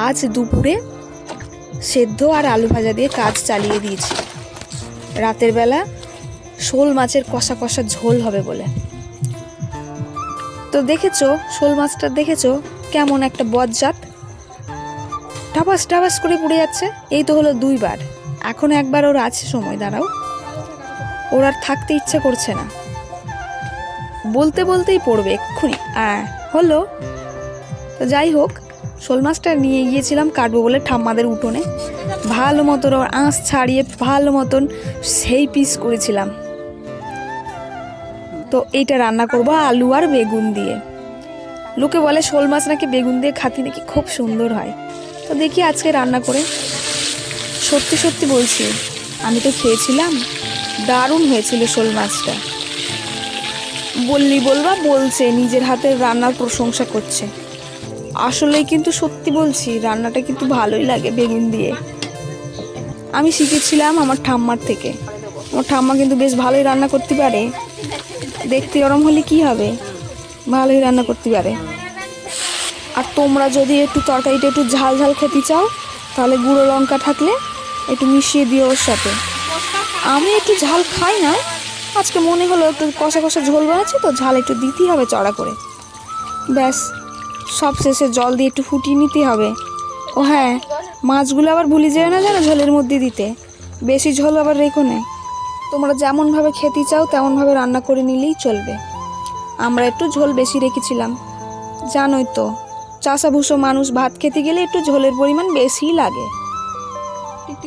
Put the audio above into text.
আজ দুপুরে সেদ্ধ আর আলু ভাজা দিয়ে কাজ চালিয়ে দিয়েছি। রাতের বেলা শোল মাছের কষা কষা ঝোল হবে বলে। তো দেখেছো শোল মাছটা, দেখেছো কেমন একটা বজ্জাত, টাবাস টাবাস করে পুড়ে যাচ্ছে। এই তো হলো 2বার, এখন একবার ওর আছে সময়, দাঁড়াও। ওর আর থাকতে ইচ্ছা করছে না, বলতে বলতেই পড়বে এক্ষুনি। হলো। তো যাই হোক, শোল মাছটা নিয়ে গিয়েছিলাম কাটবো বলে ঠাম্মাদের উঠোনে। ভালো মতন ওর আঁশ ছাড়িয়ে ভালো মতন সেই পিস করেছিলাম। তো এইটা রান্না করবো আলু আর বেগুন দিয়ে। লোকে বলে শোল মাছ নাকি বেগুন দিয়ে খাতি নাকি খুব সুন্দর হয়। তো দেখি আজকে রান্না করে। সত্যি সত্যি বলছি, আমি তো খেয়েছিলাম, দারুণ হয়েছিল শোল মাছটা। বলবা বলছে নিজের হাতের রান্নার প্রশংসা করছে। আসলেই কিন্তু সত্যি বলছি, রান্নাটা কিন্তু ভালোই লাগে বেগুন দিয়ে। আমি শিখেছিলাম আমার ঠাম্মার থেকে। আমার ঠাম্মা কিন্তু বেশ ভালোই রান্না করতে পারে। দেখতে ওরম হলে কি হবে, ভালোই রান্না করতে পারে। আর তোমরা যদি একটু তরকারিটা একটু ঝাল ঝাল খেতে চাও, তাহলে গুঁড়ো লঙ্কা থাকলে একটু মিশিয়ে দিও ওর সাথে। আমি একটু ঝাল খাই না, আজকে মনে হলো একটু কষা কষা ঝোল বানাচ্ছি তো ঝাল একটু দিতেই হবে চড়া করে। ব্যাস, সব শেষে জল দিয়ে একটু ফুটিয়ে নিতে হবে। ও হ্যাঁ, মাছগুলো আবার ভুলে যেও না জানো ঝোলের মধ্যে দিতে, বেশি ঝোল আবার রেখো না। তোমরা যেমনভাবে খেতে চাও তেমনভাবে রান্না করে নিলেই চলবে। আমরা একটু ঝোল বেশি রেখেছিলাম, জানোই তো চাষাভুষো মানুষ, ভাত খেতে গেলে একটু ঝোলের পরিমাণ বেশিই লাগে।